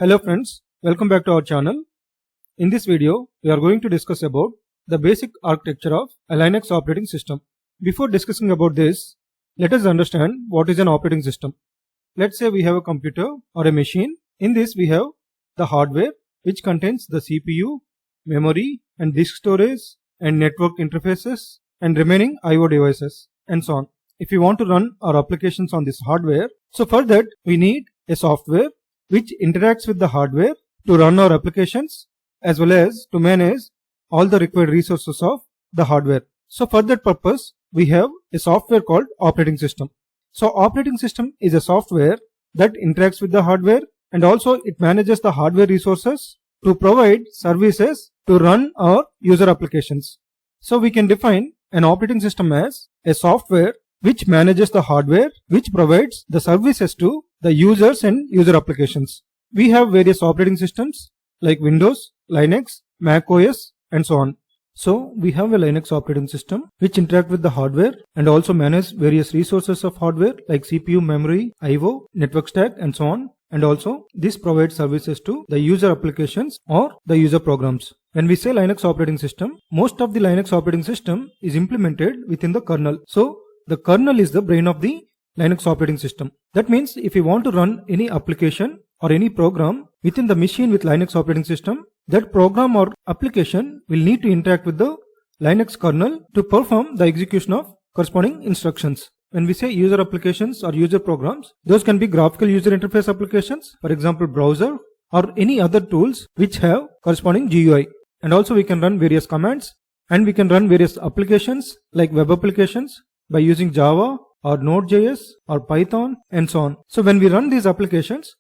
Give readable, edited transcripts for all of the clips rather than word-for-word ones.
Hello friends, welcome back to our channel. In this video, we are going to discuss about the basic architecture of a Linux operating system. Before discussing about this, let us understand what is an operating system. Let's say we have a computer or a machine. In this we have the hardware which contains the CPU, memory and disk storage and network interfaces and remaining I/O devices and so on. If we want to run our applications on this hardware, so for that we need a software which interacts with the hardware to run our applications as well as to manage all the required resources of the hardware. So for that purpose, we have a software called operating system. So operating system is a software that interacts with the hardware and also it manages the hardware resources to provide services to run our user applications. So we can define an operating system as a software which manages the hardware, which provides the services to the users and user applications. We have various operating systems like Windows, Linux, Mac OS and so on. So we have a Linux operating system which interact with the hardware and also manage various resources of hardware like CPU, memory, I/O, network stack and so on. And also this provides services to the user applications or the user programs. When we say Linux operating system, most of the Linux operating system is implemented within the kernel. So the kernel is the brain of the Linux operating system. That means if you want to run any application or any program within the machine with Linux operating system, that program or application will need to interact with the Linux kernel to perform the execution of corresponding instructions. When we say user applications or user programs, those can be graphical user interface applications, for example browser, or any other tools which have corresponding GUI. And also we can run various commands and we can run various applications like web applications by using Java or Node.js or Python and so on. So when we run these applications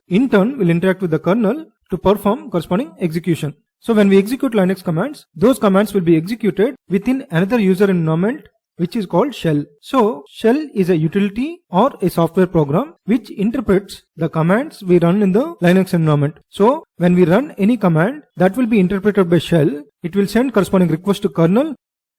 in turn will interact with the kernel to perform corresponding execution. So when we execute Linux commands, those commands will be executed within another user environment which is called shell. So shell is a utility or a software program which interprets the commands we run in the Linux environment. So when we run any command that will be interpreted by shell, it will send corresponding request to kernel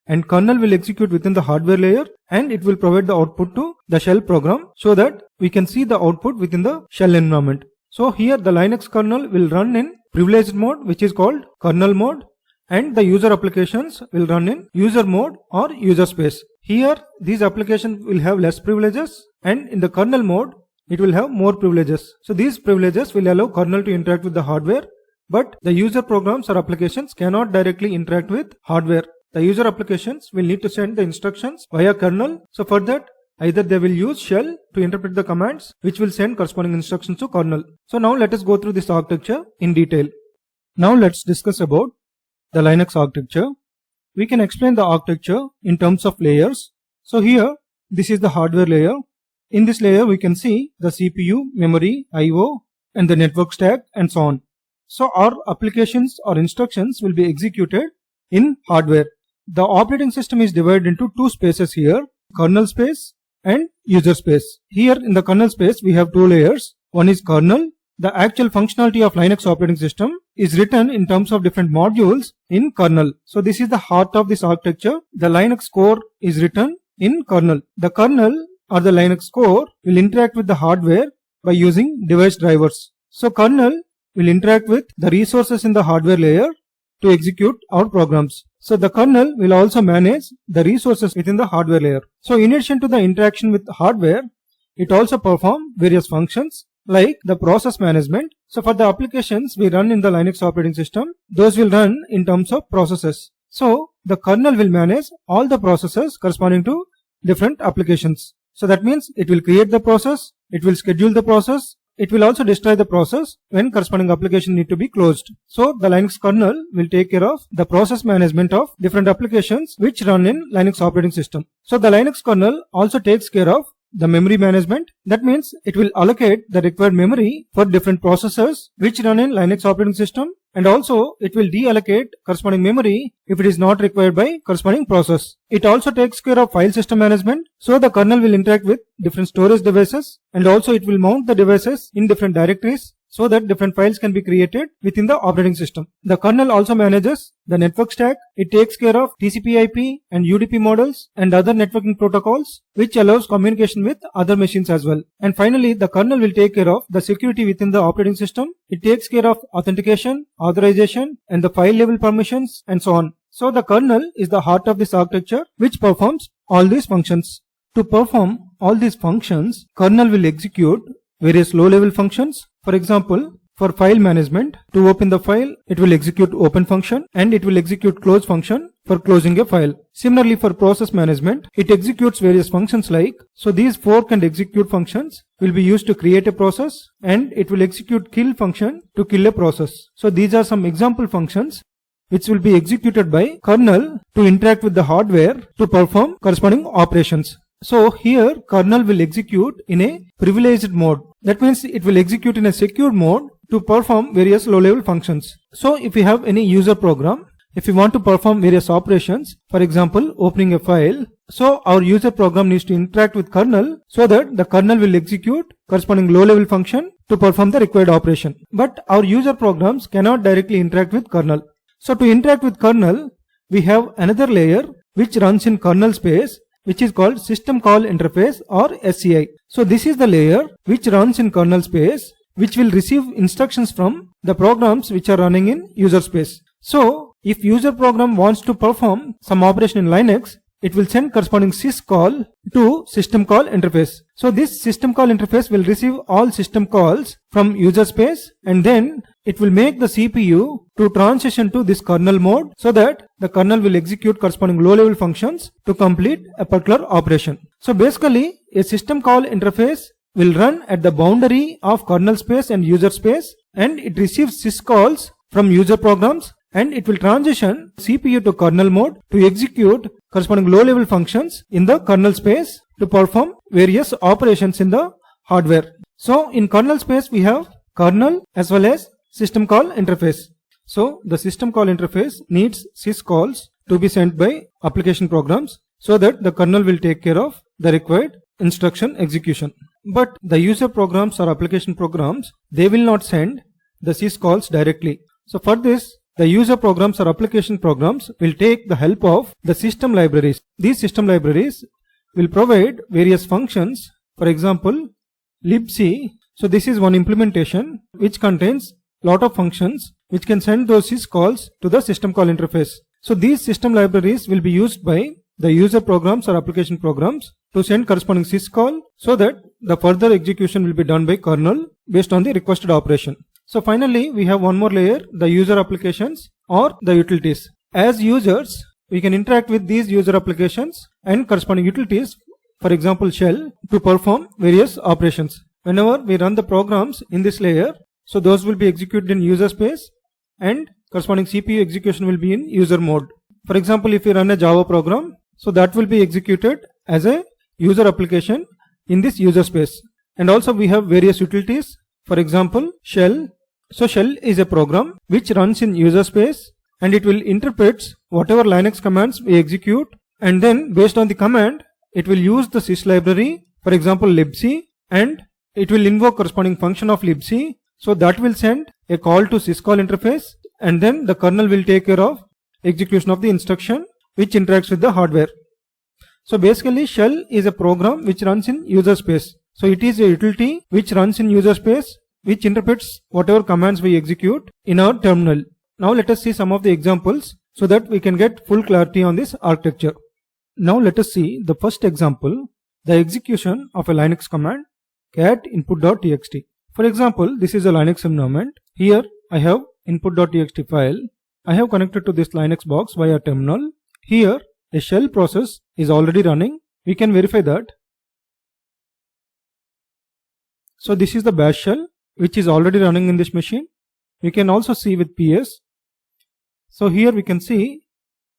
and kernel will execute within the hardware layer and it will provide the output to the shell program so that we can see the output within the shell environment. So here the Linux kernel will run in privileged mode which is called kernel mode, and the user applications will run in user mode or user space. Here these applications will have less privileges and in the kernel mode it will have more privileges. So these privileges will allow kernel to interact with the hardware, but the user programs or applications cannot directly interact with hardware. The user applications will need to send the instructions via kernel. So for that either they will use shell to interpret the commands which will send corresponding instructions to kernel. So now let us go through this architecture in detail. Now let's discuss about the Linux architecture. We can explain the architecture in terms of layers. So here this is the hardware layer. In this layer we can see the CPU, memory, I/O and the network stack and so on. So our applications or instructions will be executed in hardware. The operating system is divided into two spaces here, kernel space and user space. Here in the kernel space we have two layers. One is kernel. The actual functionality of Linux operating system is written in terms of different modules in kernel. So this is the heart of this architecture. The Linux core is written in kernel. The kernel or the Linux core will interact with the hardware by using device drivers. So kernel will interact with the resources in the hardware layer to execute our programs. So the kernel will also manage the resources within the hardware layer. So in addition to the interaction with the hardware, it also performs various functions like the process management. So for the applications we run in the Linux operating system, those will run in terms of processes. So the kernel will manage all the processes corresponding to different applications. So that means it will create the process, it will schedule the process, it will also destroy the process when corresponding application need to be closed. So the Linux kernel will take care of the process management of different applications which run in Linux operating system. So the Linux kernel also takes care of the memory management. That means it will allocate the required memory for different processors which run in Linux operating system, and also it will deallocate corresponding memory if it is not required by corresponding process. It also takes care of file system management. So the kernel will interact with different storage devices and also it will mount the devices in different directories so that different files can be created within the operating system. The kernel also manages the network stack. It takes care of TCP/IP and UDP models and other networking protocols, which allows communication with other machines as well. And finally, the kernel will take care of the security within the operating system. It takes care of authentication, authorization, and the file level permissions, and so on. So the kernel is the heart of this architecture, which performs all these functions. To perform all these functions, kernel will execute various low-level functions. For example, for file management, to open the file, it will execute open function, and it will execute close function for closing a file. Similarly, for process management, it executes various functions like, so these fork and execute functions will be used to create a process, and it will execute kill function to kill a process. So these are some example functions which will be executed by kernel to interact with the hardware to perform corresponding operations. So here kernel will execute in a privileged mode. That means it will execute in a secure mode to perform various low-level functions. So if we have any user program, if we want to perform various operations, for example opening a file, so our user program needs to interact with kernel so that the kernel will execute corresponding low-level function to perform the required operation. But our user programs cannot directly interact with kernel. So to interact with kernel, we have another layer which runs in kernel space, which is called system call interface or SCI. So this is the layer which runs in kernel space, which will receive instructions from the programs which are running in user space. So if user program wants to perform some operation in Linux, it will send corresponding syscall to system call interface. So this system call interface will receive all system calls from user space, and then it will make the CPU to transition to this kernel mode so that the kernel will execute corresponding low-level functions to complete a particular operation. So basically, a system call interface will run at the boundary of kernel space and user space, and it receives syscalls from user programs, and it will transition CPU to kernel mode to execute corresponding low-level functions in the kernel space to perform various operations in the hardware. So in kernel space we have kernel as well as system call interface. So the system call interface needs syscalls to be sent by application programs so that the kernel will take care of the required instruction execution. But the user programs or application programs, they will not send the syscalls directly. So for this, the user programs or application programs will take the help of the system libraries. These system libraries will provide various functions. For example, libc. So this is one implementation which contains lot of functions which can send those syscalls to the system call interface. So these system libraries will be used by the user programs or application programs to send corresponding syscall so that the further execution will be done by kernel based on the requested operation. So finally, we have one more layer, the user applications or the utilities. As users, we can interact with these user applications and corresponding utilities, for example shell, to perform various operations. Whenever we run the programs in this layer, so those will be executed in user space and corresponding CPU execution will be in user mode. For example, if we run a Java program, so that will be executed as a user application in this user space. And also we have various utilities, for example shell. So shell is a program which runs in user space and it will interpret whatever Linux commands we execute, and then based on the command it will use the sys library, for example libc, and it will invoke corresponding function of libc. So that will send a call to syscall interface, and then the kernel will take care of execution of the instruction which interacts with the hardware. So basically shell is a program which runs in user space. So it is a utility which runs in user space, which interprets whatever commands we execute in our terminal. Now let us see some of the examples so that we can get full clarity on this architecture. Now let us see the first example, the execution of a Linux command cat input.txt. For example, this is a Linux environment. Here I have input.txt file. I have connected to this Linux box via terminal. Here a shell process is already running. We can verify that. So this is the bash shell which is already running in this machine. We can also see with ps. So here we can see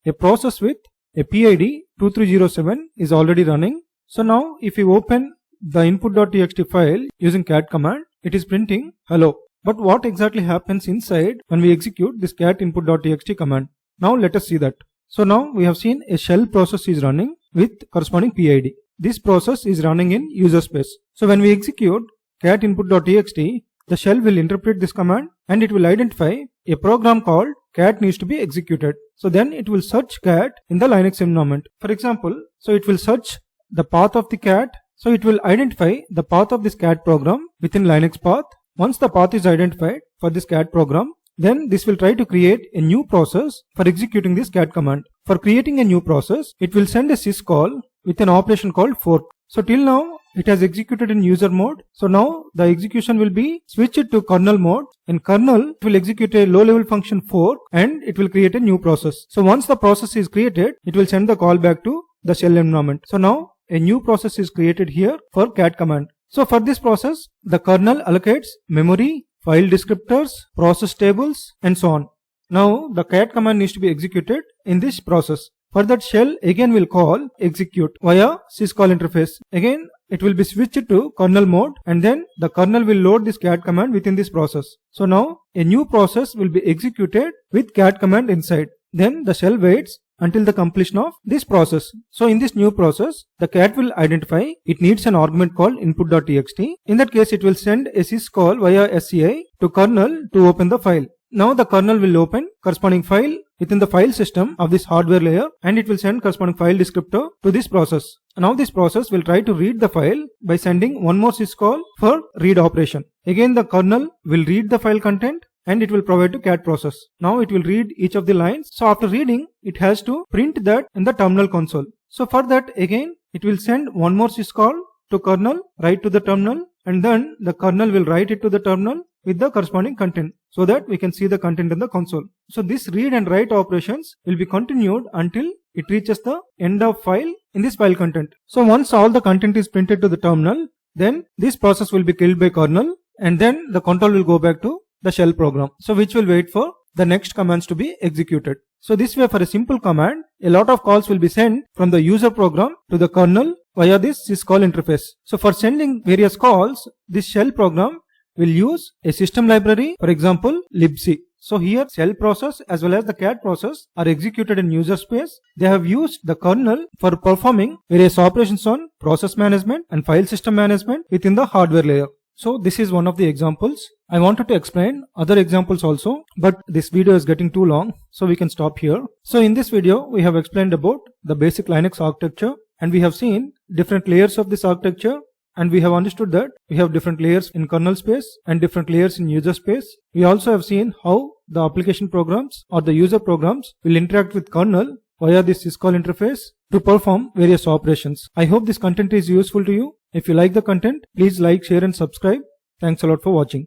a process with a PID 2307 is already running. So now if we open the input.txt file using cat command, it is printing hello. But what exactly happens inside when we execute this cat input.txt command? Now let us see that. So now we have seen a shell process is running with corresponding PID. This process is running in user space. So when we execute cat input.txt, the shell will interpret this command and it will identify a program called cat needs to be executed. So then it will search cat in the Linux environment. For example, so it will search the path of the cat. So it will identify the path of this cat program within Linux path. Once the path is identified for this cat program, then this will try to create a new process for executing this cat command. For creating a new process, it will send a syscall with an operation called fork. So till now, it has executed in user mode. So now the execution will be switched to kernel mode. In kernel, it will execute a low level function fork and it will create a new process. So once the process is created, it will send the call back to the shell environment. So now a new process is created here for cat command. So for this process, the kernel allocates memory, file descriptors, process tables, and so on. Now the cat command needs to be executed in this process. For that, shell again will call execute via syscall interface. Again, it will be switched to kernel mode and then the kernel will load this cat command within this process. So now a new process will be executed with cat command inside. Then the shell waits until the completion of this process. So in this new process, the cat will identify it needs an argument called input.txt. In that case, it will send a syscall via sci to kernel to open the file. Now the kernel will open corresponding file within the file system of this hardware layer and it will send corresponding file descriptor to this process. Now this process will try to read the file by sending one more syscall for read operation. Again the kernel will read the file content and it will provide to cat process. Now it will read each of the lines. So after reading, it has to print that in the terminal console. So for that, again, it will send one more syscall to kernel, write to the terminal, and then the kernel will write it to the terminal with the corresponding content so that we can see the content in the console. So this read and write operations will be continued until it reaches the end of file in this file content. So once all the content is printed to the terminal, then this process will be killed by kernel and then the control will go back to the shell program. So which will wait for the next commands to be executed. So this way, for a simple command, a lot of calls will be sent from the user program to the kernel via this syscall interface. So for sending various calls, this shell program will use a system library, for example libc. So here shell process as well as the cat process are executed in user space. They have used the kernel for performing various operations on process management and file system management within the hardware layer. So this is one of the examples. I wanted to explain other examples also, but this video is getting too long, so we can stop here. So in this video, we have explained about the basic Linux architecture and we have seen different layers of this architecture and we have understood that we have different layers in kernel space and different layers in user space. We also have seen how the application programs or the user programs will interact with kernel via this syscall interface to perform various operations. I hope this content is useful to you. If you like the content, please like, share and subscribe. Thanks a lot for watching.